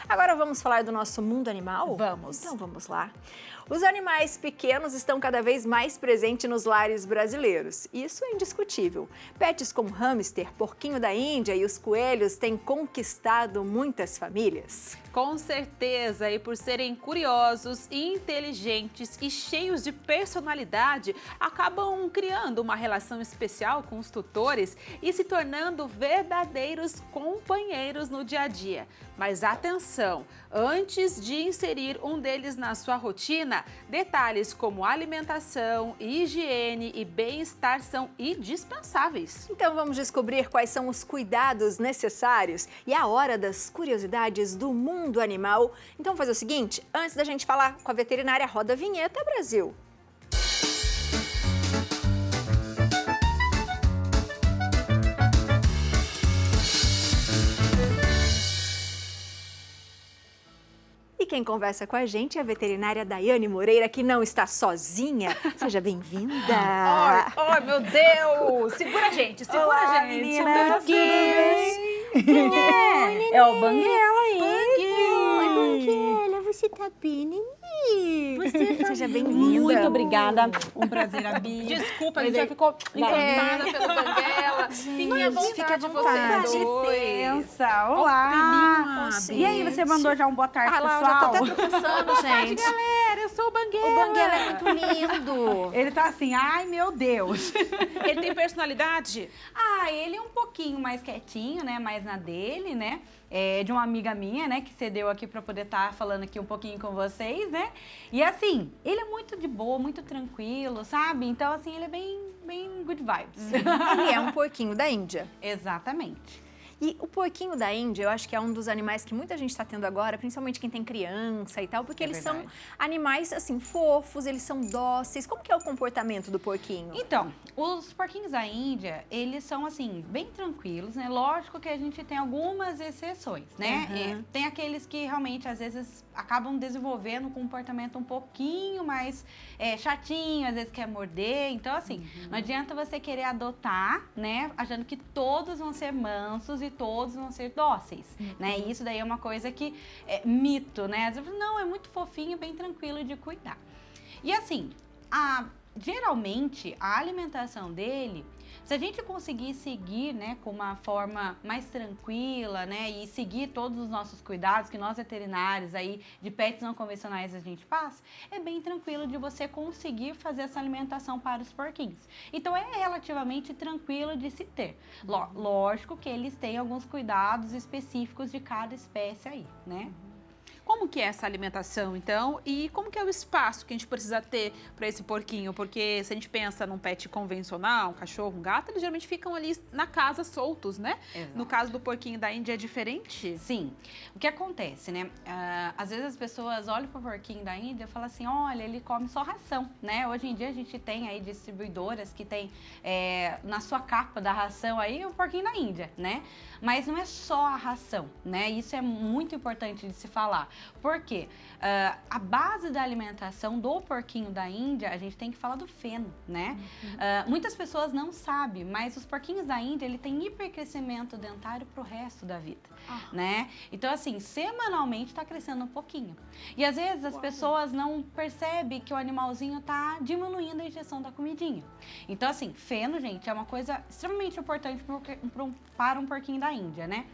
Agora vamos falar do nosso mundo animal? Vamos. Então vamos lá. Os animais pequenos estão cada vez mais presentes nos lares brasileiros. Isso é indiscutível. Pets como hamster, porquinho da Índia e os coelhos têm conquistado muitas famílias. Com certeza, e por serem curiosos, inteligentes e cheios de personalidade, acabam criando uma relação especial com os tutores e se tornando verdadeiros companheiros no dia a dia. Mas atenção, antes de inserir um deles na sua rotina, detalhes como alimentação, higiene e bem-estar são indispensáveis. Então vamos descobrir quais são os cuidados necessários e a hora das curiosidades do mundo animal. Então vamos fazer o seguinte, antes da gente falar com a veterinária, roda a vinheta, Brasil. E quem conversa com a gente é a veterinária Daiane Moreira, que não está sozinha. Seja bem-vinda. Ai, meu Deus! Segura a gente, segura Olá, a gente. meninas, Tudo bem? Quem é? É o Banguela aí. Oi, Banguela, você tá bem, neném? Seja bem-vinda. Muito obrigada. Um prazer, Abi. Desculpa, a Mas gente já aí- ficou Vai. encantada pelo Banguela. Fiquem à vontade, fica à vocês vontade. dois. Licença, olá. E aí, você mandou já um boa tarde, Ah lá, eu pessoal? já tô até tropeçando, gente. Galera, eu sou o Banguela. O Banguela é muito lindo. Ele tá assim, ai meu Deus. Ele tem personalidade? Ah, ele é um pouquinho mais quietinho, né? Mais na dele, né? É de uma amiga minha, né? Que cedeu aqui pra poder estar falando aqui um pouquinho com vocês, né? E assim, ele é muito de boa, muito tranquilo, sabe? Então, assim, ele é bem good vibes. Ele é um porquinho da Índia. Exatamente. E o porquinho da Índia, eu acho que é um dos animais que muita gente está tendo agora, principalmente quem tem criança e tal, porque É eles verdade. são animais, assim, fofos, eles são dóceis. Como que é o comportamento do porquinho? Então, os porquinhos da Índia, eles são, assim, bem tranquilos, né? Lógico que a gente tem algumas exceções, né? Uhum. Tem aqueles que realmente, às vezes, acabam desenvolvendo um comportamento um pouquinho mais chatinho, às vezes quer morder. Então, assim, não adianta você querer adotar, né? Achando que todos vão ser mansos e todos vão ser dóceis, né? E isso daí é uma coisa que é mito, né? Às vezes, não, é muito fofinho, bem tranquilo de cuidar. E assim, geralmente a alimentação dele, se a gente conseguir seguir, né, com uma forma mais tranquila, né, e seguir todos os nossos cuidados que nós veterinários aí de pets não convencionais a gente passa, é bem tranquilo de você conseguir fazer essa alimentação para os porquinhos. Então é relativamente tranquilo de se ter. Lógico que eles têm alguns cuidados específicos de cada espécie aí, né? Como que é essa alimentação, então? E como que é o espaço que a gente precisa ter para esse porquinho? Porque se a gente pensa num pet convencional, um cachorro, um gato, eles geralmente ficam ali na casa soltos, né? Exato. No caso do porquinho da Índia é diferente? Sim. O que acontece, né? Às vezes as pessoas olham para o porquinho da Índia e falam assim, olha, ele come só ração, né? Hoje em dia a gente tem aí distribuidoras que tem na sua capa da ração aí o porquinho da Índia, né? Mas não é só a ração, né? Isso é muito importante de se falar. Por quê? A base da alimentação do porquinho da Índia, a gente tem que falar do feno, né? Muitas pessoas não sabem, mas os porquinhos da Índia, ele tem hipercrescimento dentário pro resto da vida, né? Então, assim, semanalmente tá crescendo um pouquinho. E às vezes as pessoas não percebem que o animalzinho tá diminuindo a ingestão da comidinha. Então, assim, feno, gente, é uma coisa extremamente importante para um porquinho da Índia, né?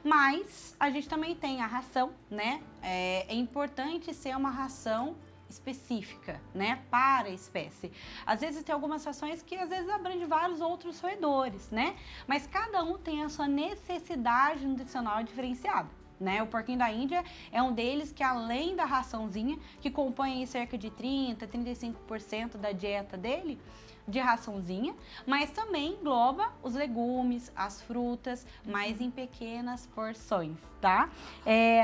Mas a gente também tem a ração, né? É importante ser uma ração específica, né, para a espécie. Às vezes tem algumas rações que às vezes abrangem vários outros roedores, né? Mas cada um tem a sua necessidade nutricional diferenciada. Né? O porquinho da Índia é um deles que, além da raçãozinha, que compõe aí cerca de 30-35% da dieta dele, de raçãozinha, mas também engloba os legumes, as frutas, mas em pequenas porções, tá?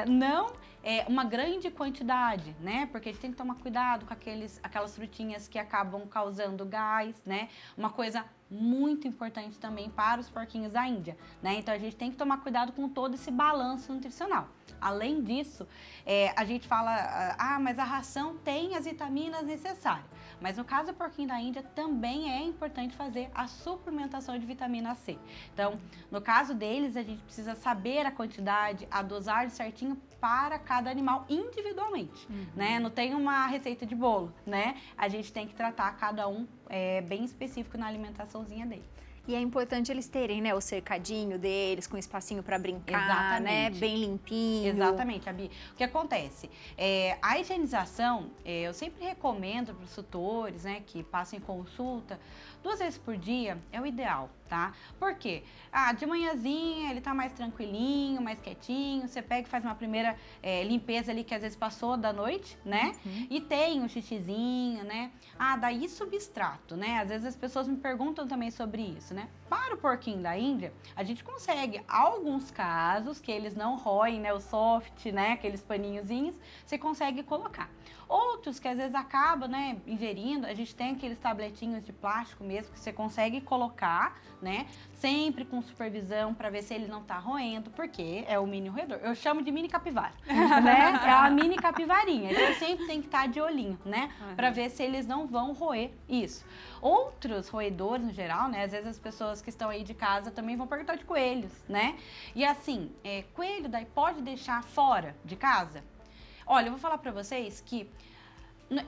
Não é uma grande quantidade, né? Porque a gente tem que tomar cuidado com aquelas frutinhas que acabam causando gás, né? Uma coisa muito importante também para os porquinhos da Índia, né? Então a gente tem que tomar cuidado com todo esse balanço nutricional. Além disso, a gente fala, mas a ração tem as vitaminas necessárias. Mas no caso do porquinho da Índia, também é importante fazer a suplementação de vitamina C. Então, no caso deles, a gente precisa saber a quantidade, a dosagem certinho para cada animal individualmente, né? Não tem uma receita de bolo, né? A gente tem que tratar cada um bem específico na alimentaçãozinha dele. E é importante eles terem, né, o cercadinho deles, com espacinho para brincar, Exatamente. né, bem limpinho. Exatamente, Abi. O que acontece? A higienização, eu sempre recomendo para os tutores, né, que passem consulta, 2 vezes por dia é o ideal, tá? Por quê? De manhãzinha ele tá mais tranquilinho, mais quietinho, você pega e faz uma primeira limpeza ali que às vezes passou da noite, né? E tem um xixizinho, né? Daí substrato, né? Às vezes as pessoas me perguntam também sobre isso, né? Para o porquinho da Índia, a gente consegue, alguns casos que eles não roem, né, o soft, né, aqueles paninhozinhos, você consegue colocar. Outros que às vezes acabam, né, ingerindo, a gente tem aqueles tabletinhos de plástico mesmo que você consegue colocar, né, sempre com supervisão para ver se ele não tá roendo, porque é o mini roedor. Eu chamo de mini capivara, né? É a mini capivarinha. Então sempre tem que estar de olhinho, né, para ver se eles não vão roer isso. Outros roedores no geral, né, às vezes as pessoas que estão aí de casa também vão perguntar de coelhos, né? E assim, coelho daí pode deixar fora de casa? Olha, eu vou falar para vocês que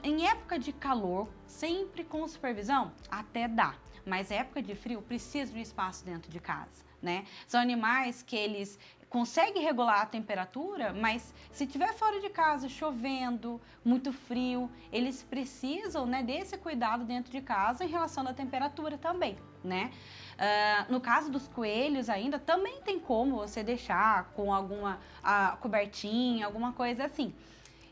em época de calor, sempre com supervisão, até dá. Mas época de frio, precisa de um espaço dentro de casa, né? São animais que eles conseguem regular a temperatura, mas se tiver fora de casa, chovendo, muito frio, eles precisam, né, desse cuidado dentro de casa em relação à temperatura também, né? No caso dos coelhos ainda, também tem como você deixar com alguma cobertinha, alguma coisa assim.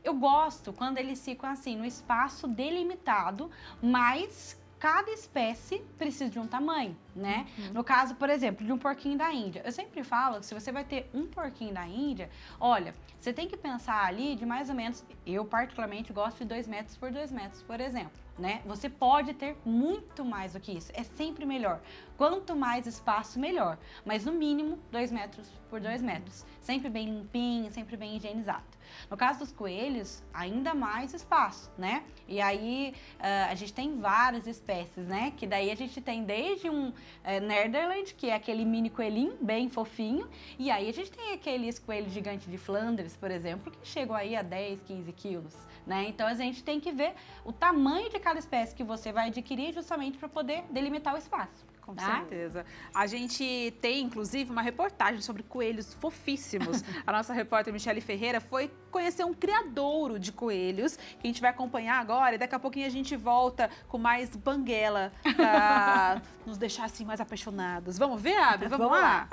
Eu gosto quando eles ficam assim, no espaço delimitado, mas cada espécie precisa de um tamanho, né? No caso, por exemplo, de um porquinho da Índia. Eu sempre falo que se você vai ter um porquinho da Índia, olha, você tem que pensar ali de mais ou menos, eu particularmente gosto de 2 metros por 2 metros, por exemplo, né? Você pode ter muito mais do que isso, é sempre melhor. Quanto mais espaço, melhor. Mas no mínimo, 2 metros por 2 metros. Sempre bem limpinho, sempre bem higienizado. No caso dos coelhos, ainda mais espaço, né? E aí, a gente tem várias espécies, né? Que daí a gente tem desde um Nederland, que é aquele mini coelhinho, bem fofinho. E aí a gente tem aqueles coelhos gigantes de Flandres, por exemplo, que chegam aí a 10, 15 quilos, né? Então, a gente tem que ver o tamanho de cada espécie que você vai adquirir justamente para poder delimitar o espaço. Com certeza. A gente tem, inclusive, uma reportagem sobre coelhos fofíssimos. A nossa repórter Michele Ferreira foi conhecer um criadouro de coelhos, que a gente vai acompanhar agora, e daqui a pouquinho a gente volta com mais banguela para nos deixar assim mais apaixonados. Vamos ver, Abby? Vamos lá?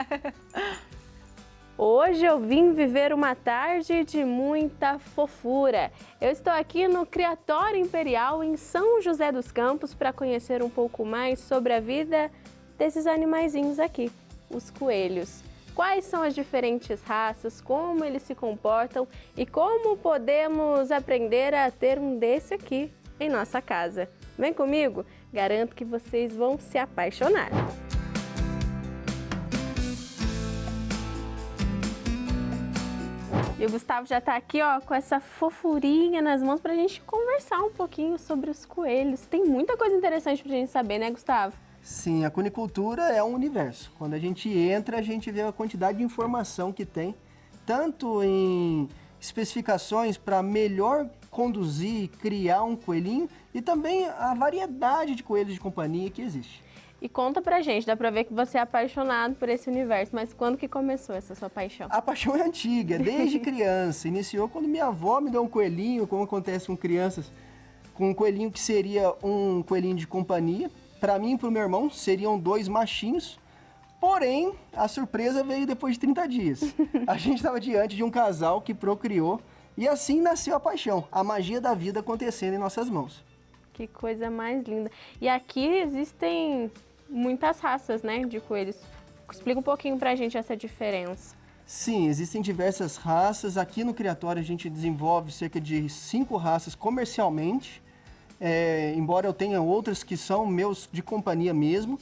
Hoje eu vim viver uma tarde de muita fofura. Eu estou aqui no Criatório Imperial em São José dos Campos para conhecer um pouco mais sobre a vida desses animaizinhos aqui, os coelhos. Quais são as diferentes raças, como eles se comportam e como podemos aprender a ter um desse aqui em nossa casa. Vem comigo, garanto que vocês vão se apaixonar. E o Gustavo já está aqui, ó, com essa fofurinha nas mãos para a gente conversar um pouquinho sobre os coelhos. Tem muita coisa interessante para a gente saber, né, Gustavo? Sim, a cunicultura é um universo. Quando a gente entra, a gente vê a quantidade de informação que tem, tanto em especificações para melhor conduzir e criar um coelhinho, e também a variedade de coelhos de companhia que existe. E conta pra gente, dá pra ver que você é apaixonado por esse universo, mas quando que começou essa sua paixão? A paixão é antiga, desde criança. Iniciou quando minha avó me deu um coelhinho, como acontece com crianças, com um coelhinho que seria um coelhinho de companhia. Para mim e para o meu irmão seriam 2 machinhos, porém a surpresa veio depois de 30 dias. A gente estava diante de um casal que procriou e assim nasceu a paixão, a magia da vida acontecendo em nossas mãos. Que coisa mais linda. E aqui existem muitas raças, né, de coelhos. Explica um pouquinho pra gente essa diferença. Sim, existem diversas raças. Aqui no Criatório a gente desenvolve cerca de 5 raças comercialmente, embora eu tenha outras que são meus de companhia mesmo.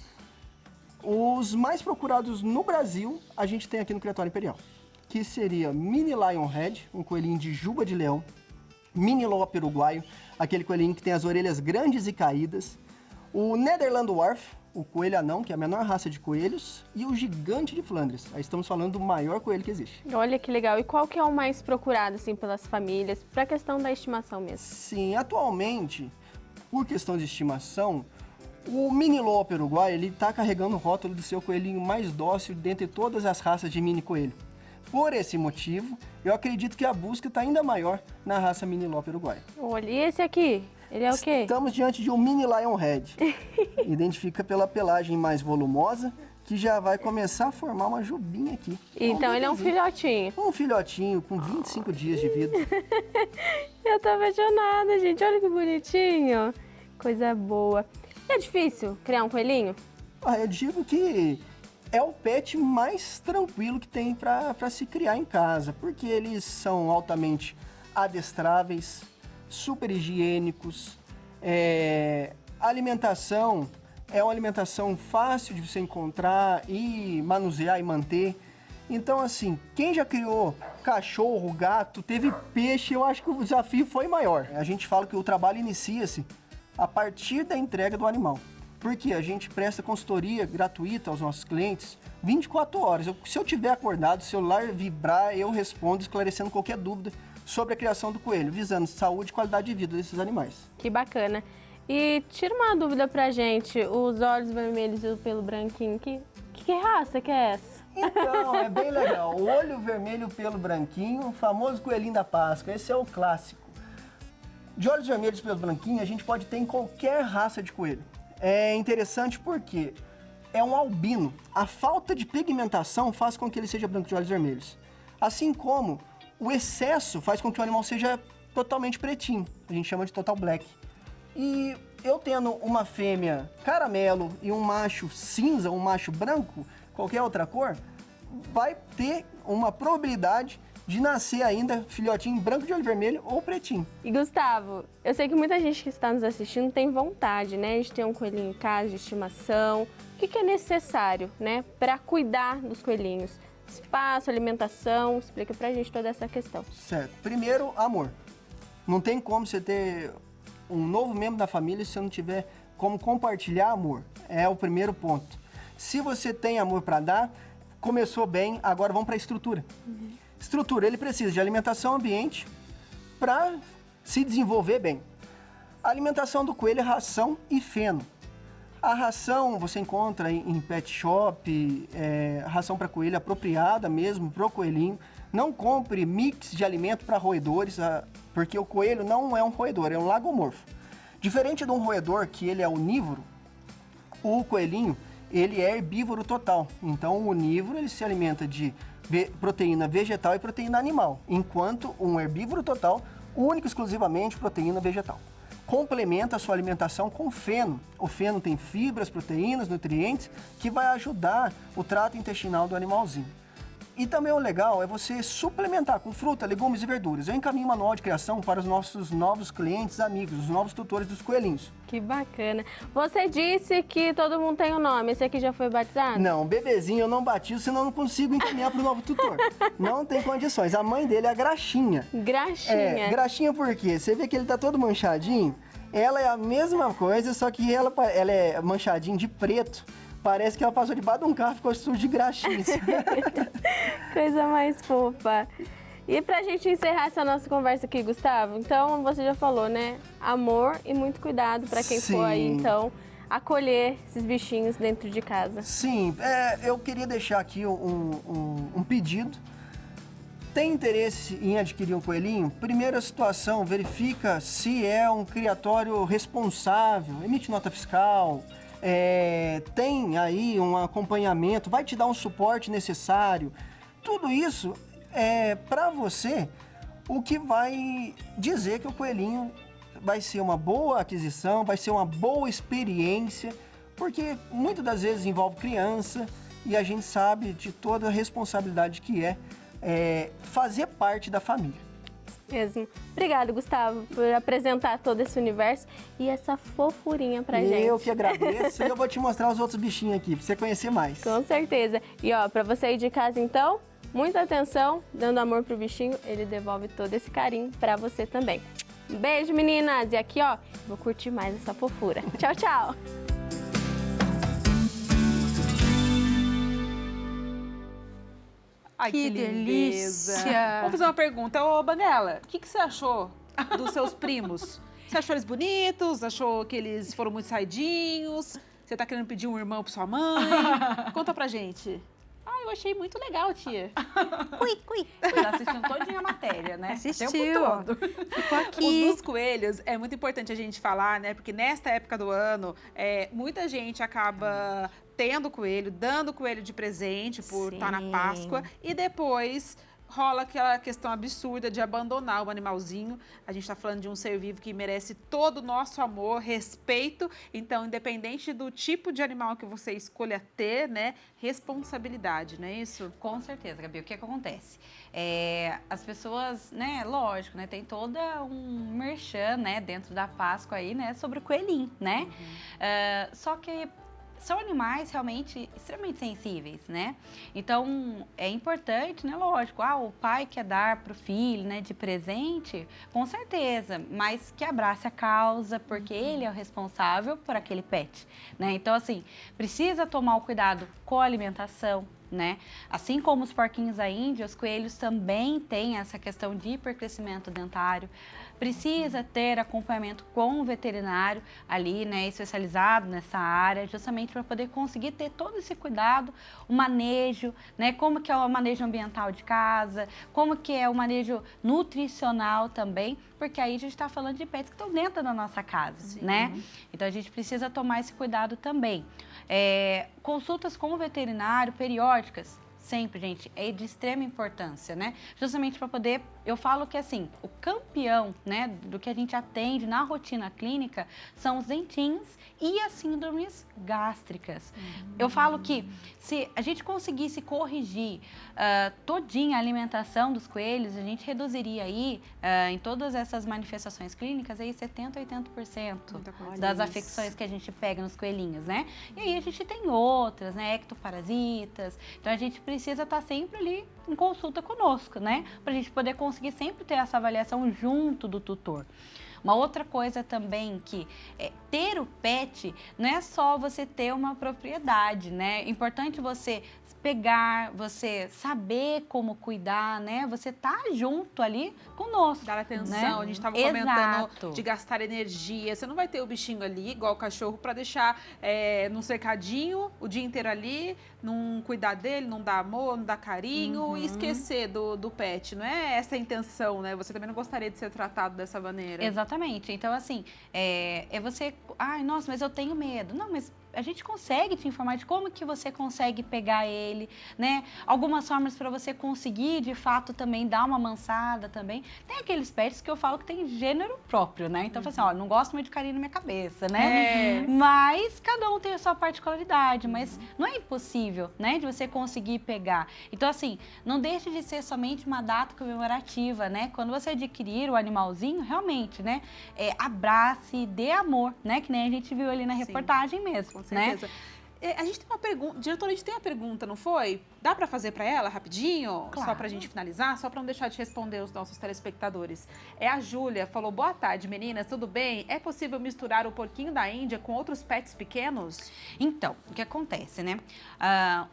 Os mais procurados no Brasil a gente tem aqui no Criatório Imperial. que seria Mini Lionhead, um coelhinho de juba de leão, Mini Loa peruguaio, aquele coelhinho que tem as orelhas grandes e caídas, o Netherland Dwarf, o coelho anão, que é a menor raça de coelhos, e o gigante de Flandres. Aí estamos falando do maior coelho que existe. Olha que legal. E qual que é o mais procurado, assim, pelas famílias, para a questão da estimação mesmo? Sim, atualmente, por questão de estimação, o Mini Loa peruguaio, ele está carregando o rótulo de ser o coelhinho mais dócil dentre todas as raças de mini coelho. Por esse motivo, eu acredito que a busca está ainda maior na raça Mini Loa peruguaio. Olha, e esse aqui? Ele é o quê? Estamos diante de um Mini Lionhead. Identifica pela pelagem mais volumosa, que já vai começar a formar uma jubinha aqui. Então ele é um filhotinho. Um filhotinho com 25 dias de vida. Eu tô apaixonada, gente. Olha que bonitinho. Coisa boa. E é difícil criar um coelhinho? Eu digo que é o pet mais tranquilo que tem para se criar em casa, porque eles são altamente adestráveis, super higiênicos, a alimentação é uma alimentação fácil de você encontrar e manusear e manter. Então, assim, quem já criou cachorro, gato, teve peixe, eu acho que o desafio foi maior. A gente fala que o trabalho inicia-se a partir da entrega do animal. Porque a gente presta consultoria gratuita aos nossos clientes 24 horas. Se eu tiver acordado, o celular vibrar, eu respondo esclarecendo qualquer dúvida sobre a criação do coelho, visando saúde e qualidade de vida desses animais. Que bacana. E tira uma dúvida pra gente, os olhos vermelhos e o pelo branquinho, que raça que é essa? Então, é bem legal. O olho vermelho, pelo branquinho, o famoso coelhinho da Páscoa, esse é o clássico. De olhos vermelhos, pelo branquinho, a gente pode ter em qualquer raça de coelho. É interessante porque é um albino. A falta de pigmentação faz com que ele seja branco de olhos vermelhos. Assim como o excesso faz com que o animal seja totalmente pretinho. A gente chama de total black. E eu tendo uma fêmea caramelo e um macho cinza, um macho branco, qualquer outra cor, vai ter uma probabilidade de nascer ainda filhotinho branco de olho vermelho ou pretinho. E Gustavo, eu sei que muita gente que está nos assistindo tem vontade, né, de ter um coelhinho em casa, de estimação. O que é necessário, né, para cuidar dos coelhinhos? Espaço, alimentação, explica pra gente toda essa questão. Certo. Primeiro, amor. Não tem como você ter um novo membro da família se você não tiver como compartilhar amor. É o primeiro ponto. Se você tem amor para dar, começou bem, agora vamos para a estrutura. Estrutura, ele precisa de alimentação ambiente para se desenvolver bem. A alimentação do coelho é ração e feno. A ração você encontra em pet shop, ração para coelho apropriada mesmo para o coelhinho. Não compre mix de alimento para roedores, porque o coelho não é um roedor, é um lagomorfo. Diferente de um roedor que ele é onívoro, o coelhinho ele é herbívoro total. Então o onívoro ele se alimenta de proteína vegetal e proteína animal, enquanto um herbívoro total, único e exclusivamente proteína vegetal. Complementa a sua alimentação com feno. O feno tem fibras, proteínas, nutrientes, que vai ajudar o trato intestinal do animalzinho. E também o legal é você suplementar com fruta, legumes e verduras. Eu encaminho um manual de criação para os nossos novos clientes, amigos, os novos tutores dos coelhinhos. Que bacana. Você disse que todo mundo tem um nome. Esse aqui já foi batizado? Não, bebezinho eu não batizo, senão eu não consigo encaminhar para o novo tutor. Não tem condições. A mãe dele é a Graxinha. Graxinha. Graxinha por quê? Você vê que ele tá todo manchadinho? Ela é a mesma coisa, só que ela é manchadinho de preto. Parece que ela passou debaixo de um carro e ficou sujo de graxinhas. Coisa mais fofa. E pra gente encerrar essa nossa conversa aqui, Gustavo, então você já falou, né? Amor e muito cuidado pra quem for aí, então, acolher esses bichinhos dentro de casa. Sim, eu queria deixar aqui um pedido. Tem interesse em adquirir um coelhinho? Primeira situação, verifica se é um criatório responsável, emite nota fiscal, tem aí um acompanhamento, vai te dar um suporte necessário. Tudo isso é para você o que vai dizer que o coelhinho vai ser uma boa aquisição, vai ser uma boa experiência, porque muitas das vezes envolve criança e a gente sabe de toda a responsabilidade que é fazer parte da família. Mesmo. Obrigada, Gustavo, por apresentar todo esse universo e essa fofurinha pra gente. Eu que agradeço e eu vou te mostrar os outros bichinhos aqui, pra você conhecer mais. Com certeza. E ó, pra você aí de casa então, muita atenção, dando amor pro bichinho, ele devolve todo esse carinho pra você também. Um beijo, meninas! E aqui, ó, vou curtir mais essa fofura. Tchau, tchau! Ai, Que lindeza. delícia. Vou fazer uma pergunta. Ô, Banela, o que você achou dos seus primos? Você achou eles bonitos? Achou que eles foram muito saidinhos? Você tá querendo pedir um irmão pra sua mãe? Conta pra gente. Ah, eu achei muito legal, tia. Cui. Tá assistindo todinha a matéria, né? Assistiu. O tempo todo. Ficou O aqui. dos coelhos é muito importante a gente falar, né? Porque nesta época do ano, muita gente acaba tendo coelho, dando coelho de presente por estar na Sim. Páscoa e depois rola aquela questão absurda de abandonar o animalzinho. A gente está falando de um ser vivo que merece todo o nosso amor, respeito. Então, independente do tipo de animal que você escolha ter, né? Responsabilidade, não é isso? Com certeza, Gabi. O que acontece? As pessoas, né, lógico, né, tem toda um merchan, né, dentro da Páscoa aí, né, sobre o coelhinho, né? Só que são animais realmente extremamente sensíveis, né? Então, é importante, né? Lógico, o pai quer dar para o filho, né, de presente, com certeza, mas que abrace a causa, porque ele é o responsável por aquele pet, né? Então, assim, precisa tomar o cuidado com a alimentação, né? Assim como os porquinhos da Índia, os coelhos também têm essa questão de hipercrescimento dentário. Precisa ter acompanhamento com o veterinário ali, né, especializado nessa área, justamente para poder conseguir ter todo esse cuidado, o manejo, né, como que é o manejo ambiental de casa, como que é o manejo nutricional também, porque aí a gente está falando de pets que estão dentro da nossa casa, Sim. né? Então a gente precisa tomar esse cuidado também. Consultas com o veterinário periódicas, sempre, gente, é de extrema importância, né? Justamente para poder, eu falo que assim, o campeão, né, do que a gente atende na rotina clínica são os dentinhos e as síndromes gástricas. Eu falo que se a gente conseguisse corrigir todinha a alimentação dos coelhos, a gente reduziria aí, em todas essas manifestações clínicas, aí 70% a 80% Muita coisa. das Isso. afecções que a gente pega nos coelhinhos, né? E aí a gente tem outras, né, ectoparasitas, então a gente precisa estar sempre ali em consulta conosco, né? Pra gente poder conseguir sempre ter essa avaliação junto do tutor. Uma outra coisa também que ter o pet não é só você ter uma propriedade, né? É importante você pegar, você saber como cuidar, né? Você tá junto ali conosco. Dar atenção, né? a gente estava comentando Exato. de gastar energia. Você não vai ter o bichinho ali, igual o cachorro, para deixar num cercadinho o dia inteiro ali, não cuidar dele, não dar amor, não dar carinho e esquecer do pet. Não é essa a intenção, né? Você também não gostaria de ser tratado dessa maneira. Exatamente. Então, assim, você... Ai, nossa, mas eu tenho medo. Não, mas a gente consegue te informar de como que você consegue pegar ele, né? Algumas formas para você conseguir, de fato, também dar uma mansada também. Tem aqueles pets que eu falo que tem gênero próprio, né? Então, eu falo assim, ó, não gosto muito de carinho na minha cabeça, né? Mas cada um tem a sua particularidade, mas não é impossível, né? De você conseguir pegar. Então, assim, não deixe de ser somente uma data comemorativa, né? Quando você adquirir o animalzinho, realmente, né? Abrace, dê amor, né? Que nem a gente viu ali na reportagem mesmo. Com certeza. A gente tem uma pergunta, diretora, a gente tem uma pergunta, não foi? Dá para fazer para ela rapidinho? Claro. Só para a gente finalizar, só para não deixar de responder os nossos telespectadores. A Júlia falou, boa tarde, meninas, tudo bem? É possível misturar o porquinho da Índia com outros pets pequenos? Então, o que acontece, né?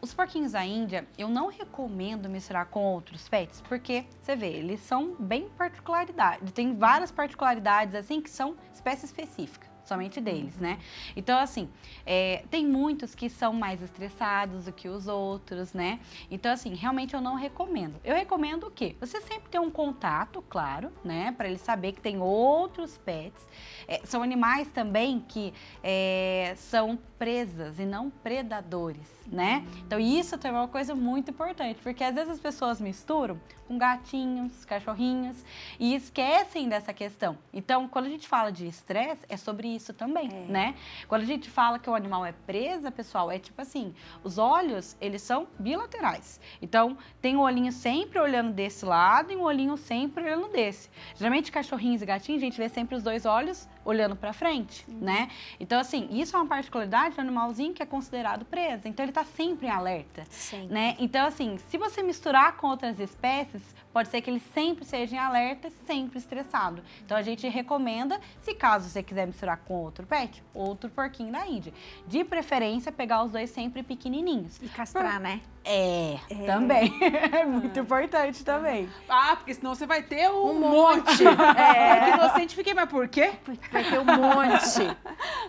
Os porquinhos da Índia, eu não recomendo misturar com outros pets, porque, você vê, eles são bem particularidades, tem várias particularidades, assim, que são espécie específica. Somente deles, né? Então, assim, tem muitos que são mais estressados do que os outros, né? Então, assim, realmente eu não recomendo. Eu recomendo o quê? Você sempre ter um contato, claro, né? Para ele saber que tem outros pets. São animais também que são presas e não predadores, né? Então, isso também é uma coisa muito importante, porque às vezes as pessoas misturam com gatinhos, cachorrinhos e esquecem dessa questão. Então, quando a gente fala de estresse, é sobre isso também, né? Quando a gente fala que o animal é presa, pessoal, é tipo assim, os olhos, eles são bilaterais. Então, tem um olhinho sempre olhando desse lado e um olhinho sempre olhando desse. Geralmente, cachorrinhos e gatinhos, a gente vê sempre os dois olhos olhando para frente, né? Então, assim, isso é uma particularidade do animalzinho que é considerado presa. Então, ele tá sempre em alerta, né? Então, assim, se você misturar com outras espécies, pode ser que ele sempre seja em alerta, sempre estressado. Então, a gente recomenda, se caso você quiser misturar com outro pet, outro porquinho da Índia. De preferência, pegar os dois sempre pequenininhos. E castrar, né? Também. É muito importante também. Ah, porque senão você vai ter um monte. É. Inocente fiquei, mas por quê? Vai ter um monte.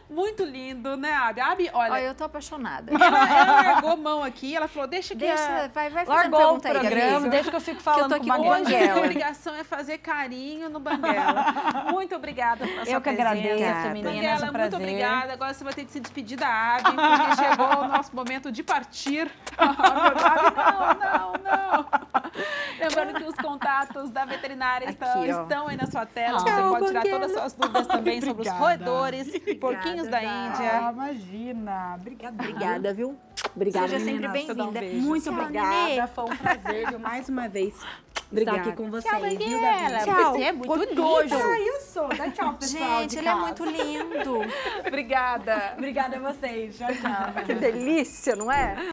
Muito lindo, né, Abi? Abi, olha, Olha, eu tô apaixonada. ela largou a mão aqui, ela falou, deixa que Vai fazendo Largou o pergunta aí, programa, Gabi. deixa que eu fico falando tô aqui com com o o Hoje Banguela. a minha obrigação é fazer carinho no Banguela. Muito obrigada pela sua Eu que presença. agradeço, meninas, Banguela, um muito prazer. obrigada. Agora você vai ter que se despedir da Abi, porque chegou o nosso momento de partir. Não. Lembrando que os contatos da veterinária estão aí na sua tela. Você pode tirar todas as suas dúvidas também sobre os roedores, porquinhos da Índia. Imagina. Obrigada, viu? Obrigada. Seja sempre bem-vinda. Muito Tchau, obrigada. Nenê. Foi um prazer, viu, mais uma vez estar aqui com vocês. Tchau, viu, Banguela. Gabi? Tchau. Você é muito Gostoso. lindo. Ah, eu sou. Dá tchau, pessoal. Gente, de ele é casa. muito lindo. Obrigada. Obrigada a vocês. Tchau, tchau. Que delícia, não é?